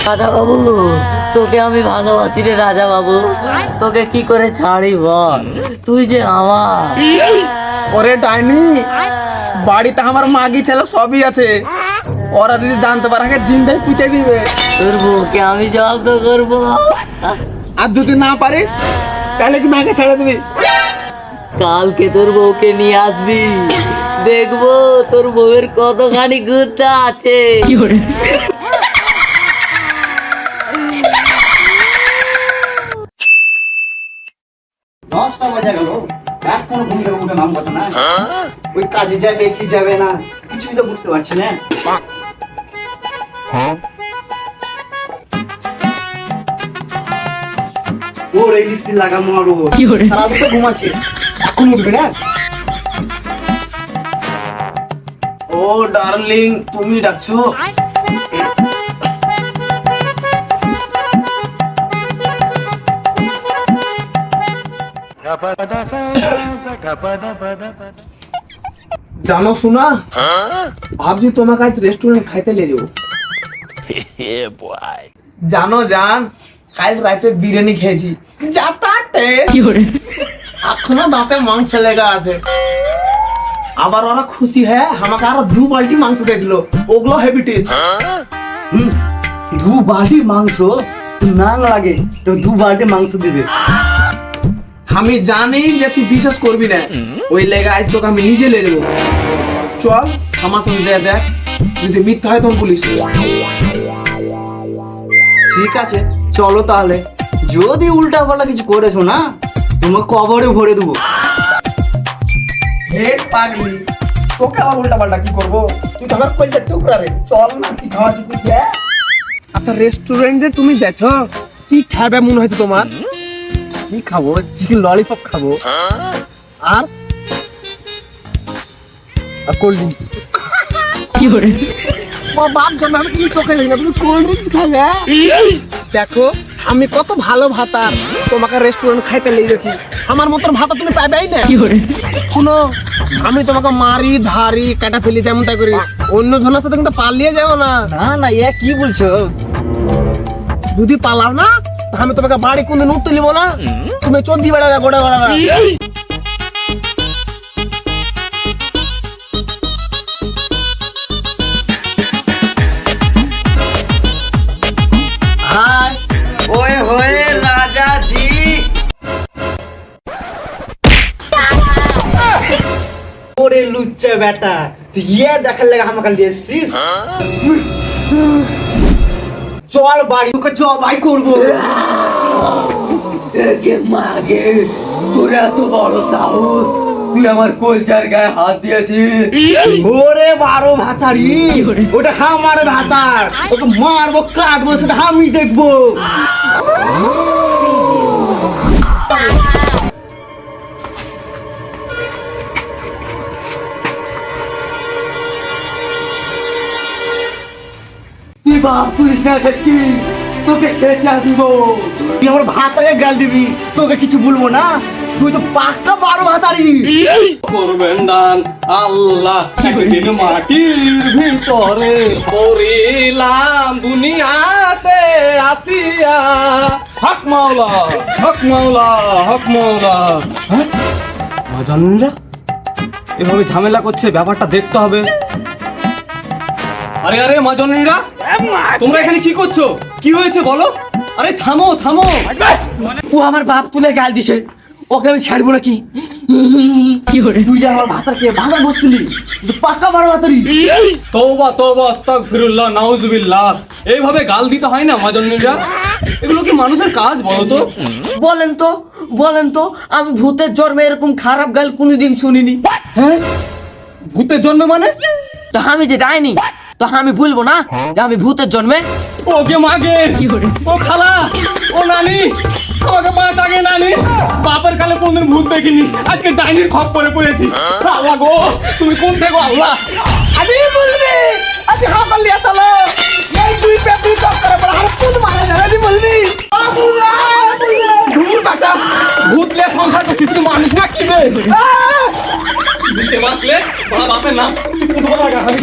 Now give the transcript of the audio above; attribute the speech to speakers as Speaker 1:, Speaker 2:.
Speaker 1: রাজা বাবু, তোকে আমি ভালোবাসি রে রাজা বাবু, তোকে কি করে ছাড়ি বল, তুই যে আমার।
Speaker 2: ওরে ডাইনি, বাড়িতে আমার মাগি ছেলে সবই আছে, ওরা যদি জানতে পারে আগে জিন্দায় পুঁতে দিবে।
Speaker 1: তোর বউকে আমি জব্দ করবো,
Speaker 2: আর যদি না পারিস তাহলে কি মাকে ছেড়ে দিবি?
Speaker 1: কালকে তোর বউকে নিয়ে আসবি, দেখবো তোর বউয়ের কতখানি গুদ্দা আছে।
Speaker 3: 10টা বাজে গেল, এখনো ঘুম থেকে উঠে নাম কথা না, ওই কাজে যাবে কি যাবে না কিছুই তো বুঝতে পারছি না। ওর এই লিস্টি লাগা মারো, সারা দিন তো ঘুমাচ্ছে, এখন উঠবে না।
Speaker 2: ও ডার্লিং, তুমি ডাকছো? জানো শোনা, ভাবছি তোমাকে আজ রেস্টুরেন্ট খাইতে নিয়ে যাবো। জানো জান, কাল রাতে বিরিয়ানি খেয়েছি, যা তার টেস্ট, এখনো দাঁতে মাংস লেগে আছে। আবার ওরা খুশি হয়ে আমাকে আরো 2 বালতি মাংস দিয়েছিল, ওগুলো হেভি টেস্ট।
Speaker 3: 2 বালতি মাংস না লাগে তো 2 বালতি মাংস দিবে।
Speaker 2: আমি জানি যে তুই বিশ্বাস করবি না, ওই লেগে আজ তোকে আমি নিজে নিয়ে যাবো। চল আমার সঙ্গে যা, দেখ যদি মিথ্যা হয় তখন বলিস।
Speaker 3: ঠিক আছে চলো তাহলে, যদি উল্টা পাল্টা কিছু করেছো না তোমাকে কবরে ভরে দেবো।
Speaker 2: হেড পাগলি, তোকে আবার উল্টা পাল্টা কি করবো? তুই তো আমার কইতে টুকরা রে, চল না কি খাওয়া তুই দে। আচ্ছা রেস্টুরেন্টে তুমি যাচ্ছ, কি খাবে মনে হয়েছে তোমার?
Speaker 3: কি খাবো? চিকেন ললিপপ খাবো আর কোল্ড ড্রিঙ্ক।
Speaker 2: বাপ জন্য আমি তুমি চোখে দেখি না, তুমি কোল্ড ড্রিঙ্কস খাবে? দেখো আমি কত ভালো ভাতার, তোমাকে রেস্টুরেন্ট খাইতে নিয়ে গেছি, আমার মতন ভাতা তুমি পাবেই না। শুনো, আমি তোমাকে মারি ধারি কাটা ফেলি যেমন তাই করি, অন্য জনের সাথে কিন্তু পালিয়ে যাবো না।
Speaker 3: না না এ কি বলছো?
Speaker 2: যদি পালাও না তা আমি তোমাকে বাড়ি কোনদিন উঠতে নিবো না, তুমি চন্দি বেড়াবে গোড়া বেড়াবে।
Speaker 1: হাই ওয়ে হয়ে রাজা জি।
Speaker 3: ওরে লুচ্চা বেটা, তুই ইয়ে দেখার লেগে আমাকে নিয়ে এসছিস? চল বাড়ি, তোকে জবাই করবো।
Speaker 1: মাগে তোরা তো বড় সাহস, তুই আমার কলচার গায়ে হাত দিয়েছিস।
Speaker 3: ওরে বারো ভাতারি, ওটা আমার ভাতার, ওকে মারবো কাটবো সেটা আমি দেখবো।
Speaker 1: তুই বাপ পুলিশ না কি, তোকে খেচা দিব।
Speaker 3: তুই আমার ভাতারে গাল দিবি, তোকে কিছু বলবো না, তুই তো পাক্কা বারো ভাতারি।
Speaker 2: করবেন দান আল্লাহ, একদিন মাটির ভিতরে পড়িলাম দুনিয়াতে আসিয়া। হক মাওলা, হক মাওলা, হক মাওলা। জানুনরা এভাবে ঝামেলা করছে, ব্যাপারটা দেখতে হবে। আরে আরে মাজনীরা, তোমরা এখানে কি করছো? কি হয়েছে বলো? আরে থামো থামো।
Speaker 1: ও আমার বাপ তুলে গাল দিছে, ওকে আমি ছাড়বো নাকি?
Speaker 3: তুই যে আমার ভাতারকে ভাঙা বসছিলি, তুই পাক্কা বারো ভাতারি।
Speaker 2: তওবা তওবা আস্তাগফিরুল্লাহ নাউজুবিল্লাহ। এইভাবে গাল দিতে হয় না মাজনীরা, এগুলো কি মানুষের কাজ বলো তো?
Speaker 1: বলেন তো, বলেন তো, আমি ভূতের জন্মে এরকম খারাপ গাল কোনোদিন শুনিনি।
Speaker 2: হ্যাঁ, ভূতের জন্ম মানে?
Speaker 1: তো আমি যে ডাইনি, তো আমি বলবো না যে আমি ভূতের জন্মে?
Speaker 2: ওকে মাগে, ও খালা, ও নানি, আমাকে বাঁচ আগে নানি। বাপের কালে কোনদিন ভূত দেখিনি, আজকে ডাইনির খপ্পরে পড়েছি। আল্লাহ গো, তুমি কোন থেকে আল্লাহ? আজই বলবি, আজ হাঁপাল লিয়া চলো। এই দুই পে দুই টপ করে পড়া, আর কোন মারা যাবে বলবি? আল্লাহ দূর কাটা, ভূত লিয়া সংসার করছিস, তুই মানুষ না কি বে? নিচে বাঁচলে বড় বাপের নাম তুই কত বড় লাগা আমি